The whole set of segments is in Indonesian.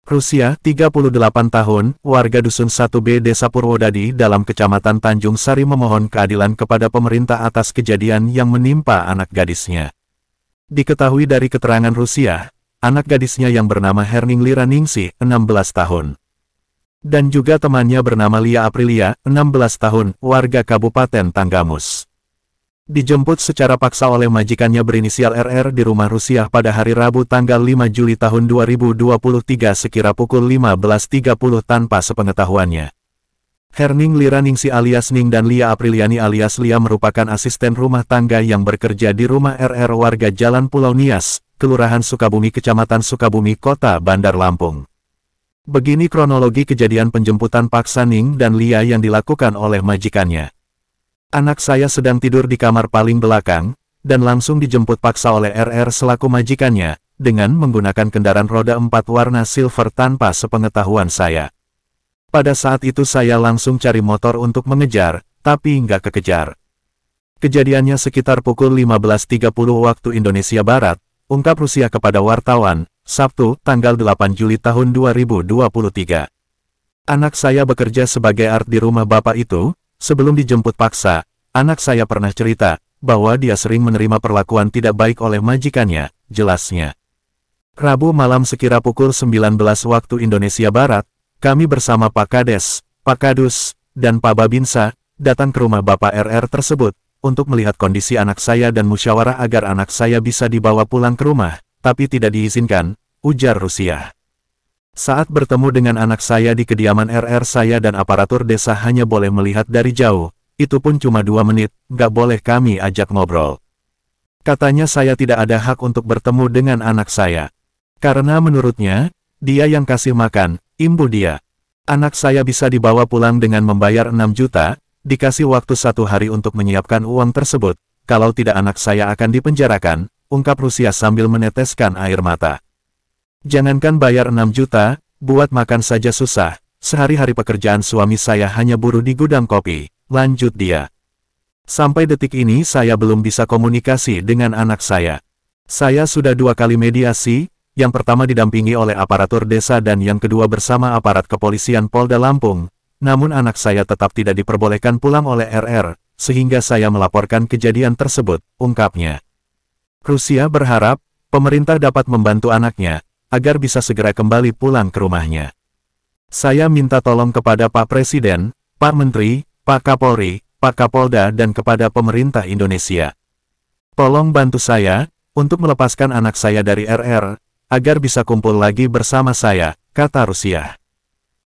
Rusia, 38 tahun, warga Dusun 1B Desa Purwodadi dalam Kecamatan Tanjung Sari memohon keadilan kepada pemerintah atas kejadian yang menimpa anak gadisnya. Diketahui dari keterangan Rusia, anak gadisnya yang bernama Herning Liraningsih, 16 tahun. Dan juga temannya bernama Lia Aprilia, 16 tahun, warga Kabupaten Tanggamus. Dijemput secara paksa oleh majikannya berinisial RR di rumah Rusia pada hari Rabu tanggal 5 Juli tahun 2023 sekira pukul 15.30 tanpa sepengetahuannya. Herning Liraningsih alias Ning dan Lia Apriliani alias Lia merupakan asisten rumah tangga yang bekerja di rumah RR warga Jalan Pulau Nias, Kelurahan Sukabumi Kecamatan Sukabumi Kota Bandar Lampung. Begini kronologi kejadian penjemputan paksa Ning dan Lia yang dilakukan oleh majikannya. Anak saya sedang tidur di kamar paling belakang, dan langsung dijemput paksa oleh RR selaku majikannya, dengan menggunakan kendaraan roda 4 warna silver tanpa sepengetahuan saya. Pada saat itu saya langsung cari motor untuk mengejar, tapi nggak kekejar. Kejadiannya sekitar pukul 15.30 waktu Indonesia Barat, ungkap Rusia kepada wartawan, Sabtu, tanggal 8 Juli tahun 2023. Anak saya bekerja sebagai art di rumah bapak itu. Sebelum dijemput paksa, anak saya pernah cerita bahwa dia sering menerima perlakuan tidak baik oleh majikannya, jelasnya. Rabu malam sekira pukul 19 waktu Indonesia Barat, kami bersama Pak Kades, Pak Kadus, dan Pak Babinsa, datang ke rumah Bapak RR tersebut, untuk melihat kondisi anak saya dan musyawarah agar anak saya bisa dibawa pulang ke rumah, tapi tidak diizinkan, ujar Rusia. Saat bertemu dengan anak saya di kediaman RR saya dan aparatur desa hanya boleh melihat dari jauh, itu pun cuma 2 menit, nggak boleh kami ajak ngobrol. Katanya saya tidak ada hak untuk bertemu dengan anak saya. Karena menurutnya, dia yang kasih makan, imbu dia. Anak saya bisa dibawa pulang dengan membayar 6 juta, dikasih waktu 1 hari untuk menyiapkan uang tersebut, kalau tidak anak saya akan dipenjarakan, ungkap Rusia sambil meneteskan air mata. Jangankan bayar 6 juta, buat makan saja susah, sehari-hari pekerjaan suami saya hanya buruh di gudang kopi, lanjut dia. Sampai detik ini saya belum bisa komunikasi dengan anak saya. Saya sudah 2 kali mediasi, yang pertama didampingi oleh aparatur desa dan yang kedua bersama aparat kepolisian Polda Lampung, namun anak saya tetap tidak diperbolehkan pulang oleh RR, sehingga saya melaporkan kejadian tersebut, ungkapnya. Rusia berharap, pemerintah dapat membantu anaknya, agar bisa segera kembali pulang ke rumahnya. Saya minta tolong kepada Pak Presiden, Pak Menteri, Pak Kapolri, Pak Kapolda dan kepada pemerintah Indonesia. Tolong bantu saya, untuk melepaskan anak saya dari RR, agar bisa kumpul lagi bersama saya, kata Rusia.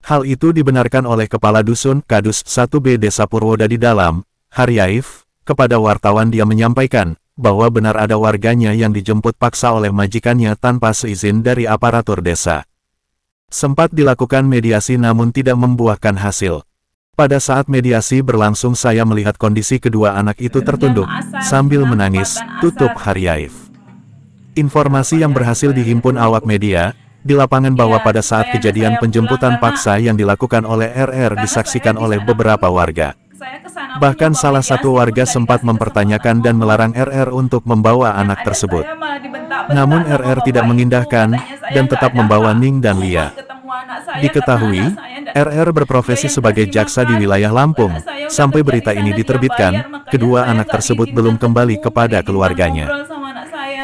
Hal itu dibenarkan oleh Kepala Dusun Kadus 1B Desa Purwodadi dalam, Haryaif, kepada wartawan dia menyampaikan, bahwa benar ada warganya yang dijemput paksa oleh majikannya tanpa seizin dari aparatur desa. Sempat dilakukan mediasi namun tidak membuahkan hasil. Pada saat mediasi berlangsung saya melihat kondisi kedua anak itu tertunduk, sambil menangis, tutup Haryaif. Informasi yang berhasil dihimpun awak media, di lapangan bahwa pada saat kejadian penjemputan paksa yang dilakukan oleh RR disaksikan oleh beberapa warga. Bahkan salah satu warga sempat mempertanyakan dan melarang RR untuk membawa anak tersebut. Namun RR tidak mengindahkan, dan tetap membawa Ning dan Lia. Diketahui, RR berprofesi sebagai jaksa di wilayah Lampung. Sampai berita ini diterbitkan, kedua anak tersebut belum kembali kepada keluarganya.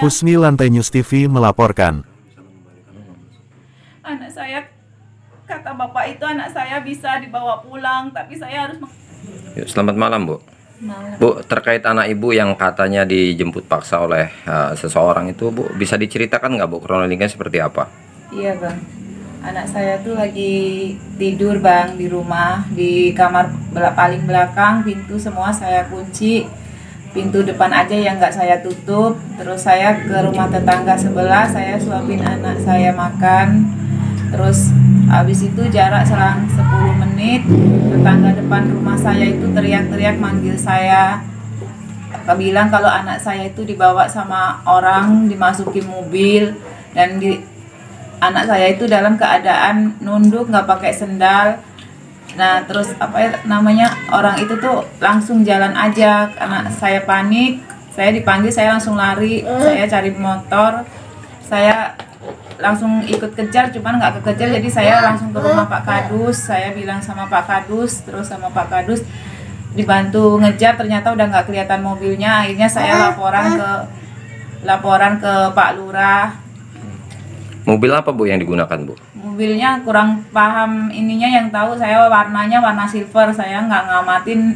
Husni Lantai News TV melaporkan. Anak saya, kata bapak itu anak saya bisa dibawa pulang, tapi saya harus... Selamat malam, Bu. Malam. Bu, terkait anak ibu yang katanya dijemput paksa oleh seseorang itu, Bu, bisa diceritakan nggak, Bu, kronologinya seperti apa? Iya, Bang. Anak saya tuh lagi tidur, Bang, di rumah, di kamar paling belakang, pintu semua saya kunci, pintu depan aja yang nggak saya tutup. Terus saya ke rumah tetangga sebelah, saya suapin anak saya makan. Terus habis itu jarak selang 10 menit, tetangga depan rumah saya itu teriak-teriak manggil saya. Bilang kalau anak saya itu dibawa sama orang, dimasukin mobil, dan anak saya itu dalam keadaan nunduk, nggak pakai sendal. Nah terus orang itu tuh langsung jalan aja. Anak saya panik, saya dipanggil, saya langsung lari, saya cari motor, saya langsung ikut kejar, cuman nggak kekejar, jadi saya langsung ke rumah Pak Kadus. Saya bilang sama Pak Kadus, terus sama Pak Kadus dibantu ngejar, ternyata udah nggak kelihatan mobilnya. Akhirnya saya laporan ke Pak Lurah. Mobil apa Bu yang digunakan Bu? Mobilnya kurang paham ininya, yang tahu saya warnanya warna silver. Saya nggak ngamatin,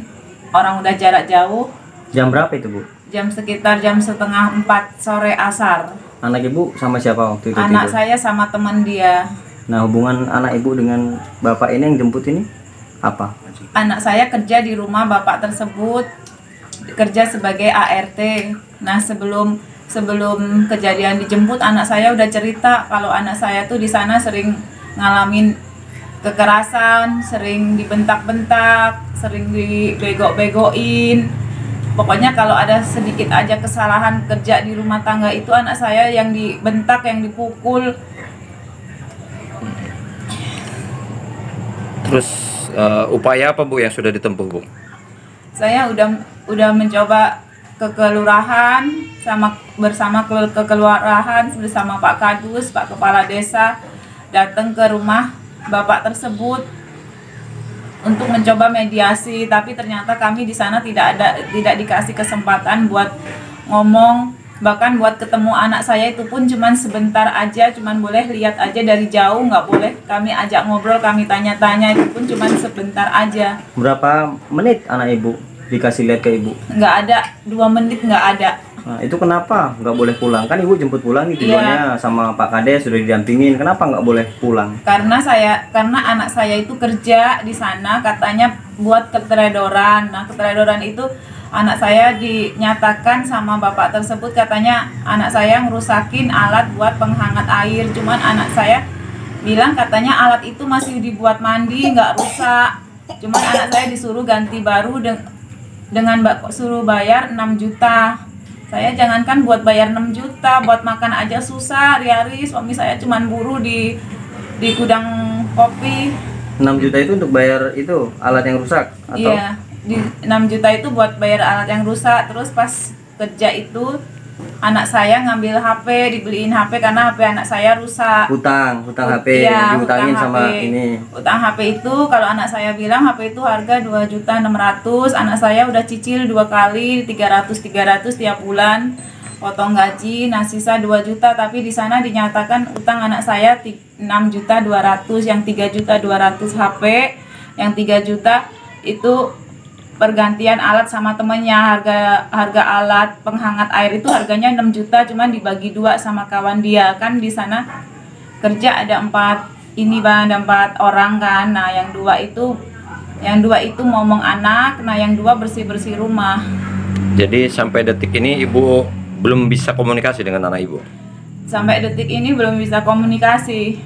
orang udah jarak jauh. Jam berapa itu Bu? Sekitar jam setengah 4 sore asar. Anak ibu sama siapa waktu itu Anak tidur? saya sama teman dia. Nah, hubungan anak ibu dengan bapak ini yang jemput ini apa? Anak saya kerja di rumah bapak tersebut, kerja sebagai ART. Nah, sebelum kejadian dijemput, anak saya udah cerita kalau anak saya tuh di sana sering ngalamin kekerasan, sering dibentak-bentak, sering dibego-begoin. Pokoknya kalau ada sedikit aja kesalahan kerja di rumah tangga itu, anak saya yang dibentak, yang dipukul. Terus upaya apa Bu yang sudah ditempuh Bu? Saya udah mencoba ke kelurahan bersama kelurahan bersama Pak Kadus, Pak Kepala Desa, datang ke rumah bapak tersebut untuk mencoba mediasi, tapi ternyata kami di sana tidak dikasih kesempatan buat ngomong. Bahkan buat ketemu anak saya itu pun cuman sebentar aja, cuman boleh lihat aja dari jauh, nggak boleh kami ajak ngobrol, kami tanya-tanya, itu pun cuman sebentar aja. Berapa menit anak ibu dikasih lihat ke ibu? Nggak ada, 2 menit nggak ada. Nah, itu kenapa nggak boleh pulang? Kan ibu jemput pulang nih tujuannya sama Pak Kades, sudah didampingin. Kenapa nggak boleh pulang? Karena anak saya itu kerja di sana, katanya buat keteledoran. Nah, keteledoran itu anak saya dinyatakan sama bapak tersebut, katanya anak saya ngerusakin alat buat penghangat air. Cuman anak saya bilang katanya alat itu masih dibuat mandi, nggak rusak. Cuman anak saya disuruh ganti baru dengan suruh bayar 6 juta. Saya jangankan buat bayar 6 juta, buat makan aja susah hari-hari. Suami saya cuman buruh di gudang kopi. 6 juta itu untuk bayar itu alat yang rusak atau? Iya, 6 juta itu buat bayar alat yang rusak. Terus pas kerja itu anak saya ngambil HP, dibeliin HP karena HP anak saya rusak. Hutang HP, Iya, dihutangin hutang sama HP. ini. Utang HP itu kalau anak saya bilang HP itu harga 2.600.000, anak saya udah cicil 2 kali 300 tiap bulan, potong gaji, nah sisa 2 juta, tapi di sana dinyatakan utang anak saya 6.200.000, yang 3.200.000 HP, yang 3 juta itu pergantian alat sama temennya. Harga alat penghangat air itu harganya 6 juta, cuman dibagi 2 sama kawan dia. Kan di sana kerja ada 4 orang kan. Nah, yang dua itu ngomong anak, nah yang 2 bersih-bersih rumah. Jadi sampai detik ini Ibu belum bisa komunikasi dengan anak Ibu? Sampai detik ini belum bisa komunikasi.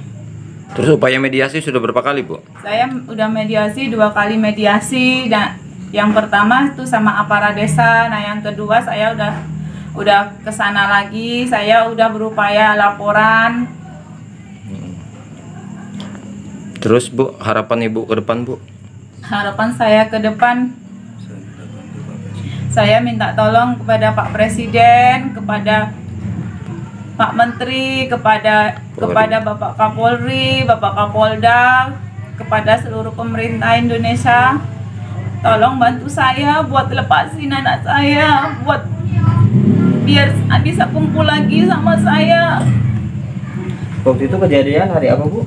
Terus upaya mediasi sudah berapa kali Bu? Saya udah mediasi 2 kali mediasi, dan yang pertama itu sama aparat desa. Nah, yang kedua saya udah kesana lagi, saya udah berupaya laporan. Terus Bu, harapan Ibu ke depan Bu? Harapan saya ke depan, saya minta tolong kepada Pak Presiden, kepada Pak Menteri, kepada Bapak Kapolri, Bapak Kapolda, kepada seluruh pemerintah Indonesia. Tolong bantu saya buat lepasin anak saya, buat biar bisa kumpul lagi sama saya. Waktu itu kejadian hari apa Bu?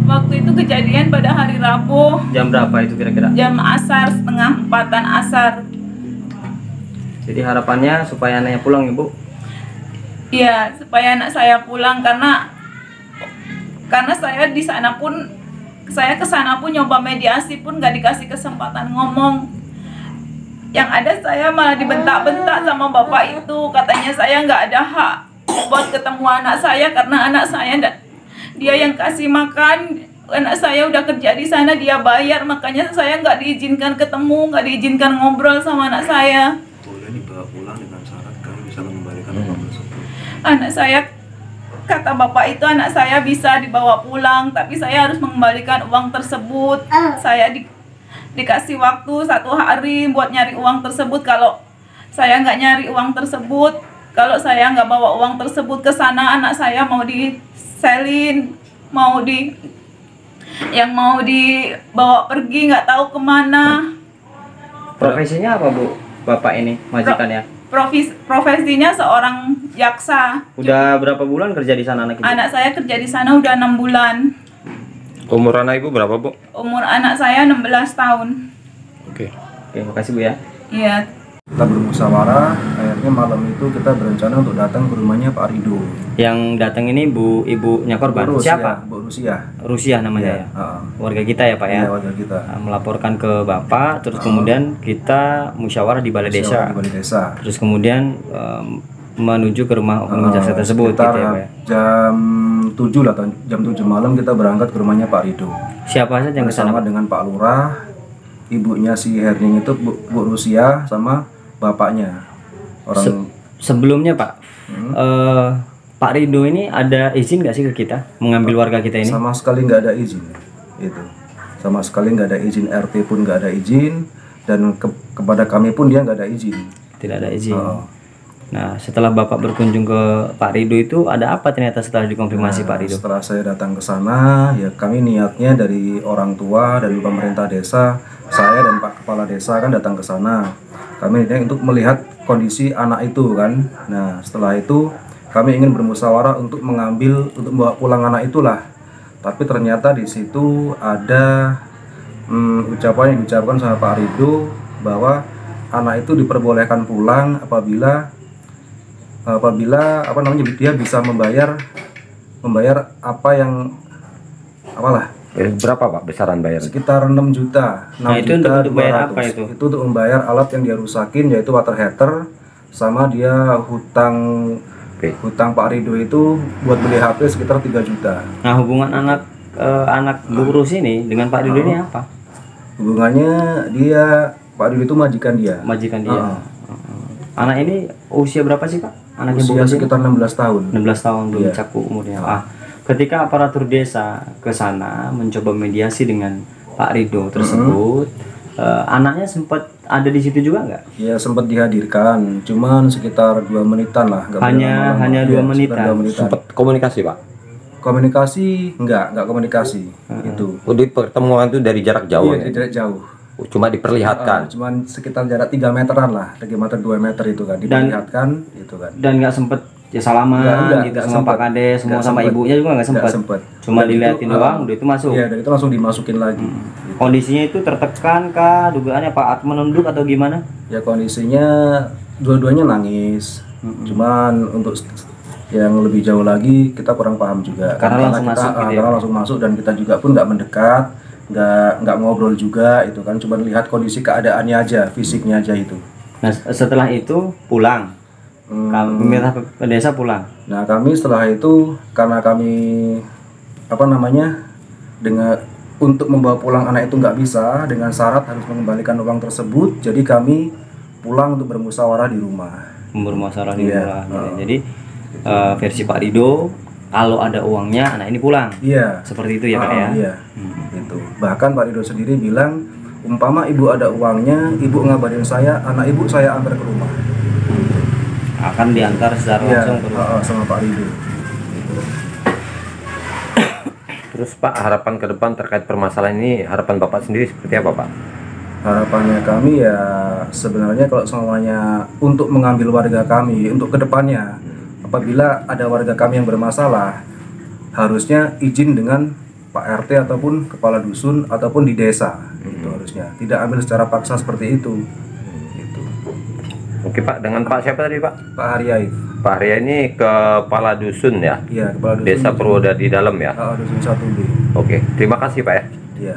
Waktu itu kejadian pada hari Rabu. Jam berapa itu kira-kira? Jam asar, setengah 4-an asar. Jadi harapannya supaya anaknya pulang Ibu? Iya, supaya anak saya pulang, karena saya di sana pun, saya kesana pun nyoba mediasi pun gak dikasih kesempatan ngomong. Yang ada saya malah dibentak-bentak sama bapak itu, katanya saya nggak ada hak buat ketemu anak saya karena anak saya dia yang kasih makan. Anak saya udah kerja di sana, dia bayar, makanya saya nggak diizinkan ketemu, nggak diizinkan ngobrol sama anak saya. Boleh dibawa pulang dengan syarat kami bisa mengembalikan uang tersebut. Anak saya, kata bapak itu, anak saya bisa dibawa pulang, tapi saya harus mengembalikan uang tersebut. Saya dikasih waktu 1 hari buat nyari uang tersebut. Kalau saya nggak nyari uang tersebut, Kalau saya nggak bawa uang tersebut ke sana, anak saya mau diselin, yang mau dibawa pergi nggak tahu kemana. Profesinya apa Bu? Bapak ini majikannya? Profesinya seorang jaksa. Udah berapa bulan kerja di sana anak Ibu? Anak saya kerja di sana udah 6 bulan. Umur anak ibu berapa, Bu? Umur anak saya 16 tahun. Oke. Oke, makasih Bu ya. Iya. Kita bermusyawarah, akhirnya malam itu kita berencana untuk datang ke rumahnya Pak Rido. Yang datang ini ibunya korban. Bu Rusia, Siapa? Bu Rusia. Rusia namanya ya. Warga kita ya Pak ya. Iya, warga kita. Nah, melaporkan ke Bapak, terus kemudian kita musyawarah di balai desa. Di balai desa. Terus kemudian menuju ke rumah oknum jaksa tersebut gitu Sekitar ya Pak ya. jam 7 lah, jam 7 malam kita berangkat ke rumahnya Pak Rido. Siapa saja yang ke sana? Bersama dengan Pak Lurah, ibunya si Herning itu Bu Rusia sama bapaknya. Sebelumnya Pak, Pak Rido ini ada izin nggak sih ke kita mengambil warga kita ini? Sama sekali nggak ada izin. Itu. Sama sekali nggak ada izin, RT pun nggak ada izin, dan kepada kami pun dia nggak ada izin. Tidak ada izin. Nah, setelah Bapak berkunjung ke Pak Rido itu ada apa ternyata setelah dikonfirmasi Pak Rido? Setelah saya datang ke sana, ya kami niatnya dari orang tua dan pemerintah desa, saya dan Pak Kepala Desa kan datang ke sana. Kami niatnya untuk melihat kondisi anak itu kan. Nah, setelah itu kami ingin bermusyawarah untuk membawa pulang anak itulah. Tapi ternyata di situ ada ucapan yang diucapkan sama Pak Rido bahwa anak itu diperbolehkan pulang apabila dia bisa membayar apa yang apalah Berapa Pak besaran bayar? sekitar 6 juta. 6 Nah, itu juta untuk bayar 200. apa itu? Itu untuk membayar alat yang dia rusakin, yaitu water heater, sama dia hutang Pak Rido itu buat beli HP sekitar 3 juta. Nah, hubungan anak Bu Rus ini dengan Pak Rido ini apa? Hubungannya Pak Rido itu majikan dia. Majikan dia. Anak ini usia berapa sih Pak? Anaknya Bu Usia Rus ini? sekitar 16 tahun. 16 tahun belum Iya. cakup umurnya. Ketika aparatur desa ke sana mencoba mediasi dengan Pak Rido tersebut, anaknya sempat ada di situ juga nggak? Ya sempat dihadirkan, cuman sekitar 2 menitan lah. Nggak Hanya berlama-lama. 2 Iya, menitan. sekitar 2 menitan. Sempat komunikasi, Pak? Komunikasi nggak komunikasi itu. Di pertemuan itu dari jarak jauh Iya, ya? tidak jauh. Cuma diperlihatkan. Cuman sekitar jarak 3 meteran lah, 3 meter 2 meter itu kan diperlihatkan itu kan. Dan nggak sempet ya salaman gitu Nggak sama sempet. Pak Kades, semua Nggak sama sempet. ibunya juga nggak Nggak sempet. sempet. Cuma Dan diliatin itu, doang, udah itu masuk. Iya, dan itu langsung dimasukin lagi. Kondisinya itu tertekan kah? Dugaannya Pak menunduk atau gimana? Ya kondisinya dua-duanya nangis. Cuman untuk yang lebih jauh lagi kita kurang paham juga. Karena langsung masuk gitu ya, karena Pak? langsung masuk dan kita juga pun nggak mendekat, nggak ngobrol juga itu kan, cuma lihat kondisi keadaannya aja, fisiknya aja itu. Nah, setelah itu pulang. Pemerintah desa pulang. Nah kami setelah itu karena kami dengan untuk membawa pulang anak itu nggak bisa, dengan syarat harus mengembalikan uang tersebut, jadi kami pulang untuk bermusyawarah di rumah. Bermasalah di Iya. rumah. Jadi versi Pak Rido, kalau ada uangnya anak ini pulang. Iya. Seperti itu ya Pak ya. Iya. Itu. Bahkan Pak Rido sendiri bilang, umpama ibu ada uangnya, ibu ngabarin saya, anak ibu saya antar ke rumah. Akan diantar secara Iya, langsung ke rumah. sama Pak Rido. Terus Pak, harapan ke depan terkait permasalahan ini, harapan Bapak sendiri seperti apa Pak? Harapannya kami ya sebenarnya kalau semuanya untuk mengambil warga kami untuk kedepannya, apabila ada warga kami yang bermasalah, harusnya izin dengan Pak RT ataupun kepala dusun ataupun di desa. Itu harusnya tidak ambil secara paksa seperti itu. Itu. Oke Pak, dengan Pak siapa tadi Pak? Pak Haryaif. Pak Arya ini kepala dusun ya? Iya, kepala dusun Desa Purwodadi Dalam ya? dusun 1B. Oke, terima kasih Pak ya. Iya.